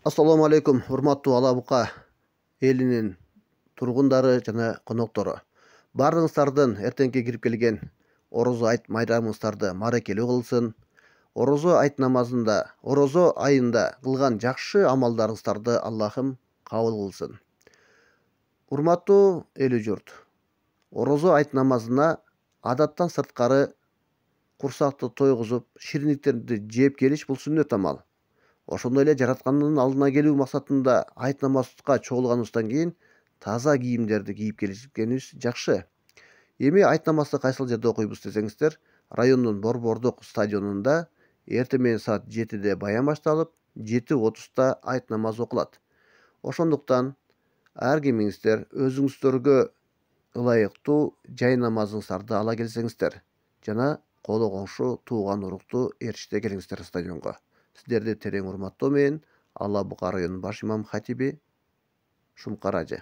Assalamu алейкум, урматтуу Ала Бука элинин тургундары жана коноктору. Баарыңыздардын эртеңки кирип келген орозо айт майрамыңыздарды мааракелүү кылсын. Орозо айында кылган жакшы амалдарыңыздарды Аллахым кабыл кылсын. Урматтуу эли журт, орозо айт намазына адаттан сырткары курсакты тойгузуп, шириндиктерди жеп келиш бул сүннөт амал. Ошондой эле жараткандын алдына келүү максатында айт намазга чогулганыбыздан кийин таза кийимдерди кийип келишкенибиз жакшы. Эми айт намазды кайсыл жерде окуйбуз десеңиздер, райондун Борбордук стадионунда эртең менен саат 7-де баян башталып, 7:30-да айт намазы окулат. Ошондуктан ар кимиңиздер өзүңүздөргө ылайыктуу жай намазыңыздарды ала келсеңиздер жана коло коңшу, тууган урукту ээрчите келиңиздер стадионго. Сиздерди терең урматтоо менен Ала Бука районунун баш имам хатиби Шумкар ажы.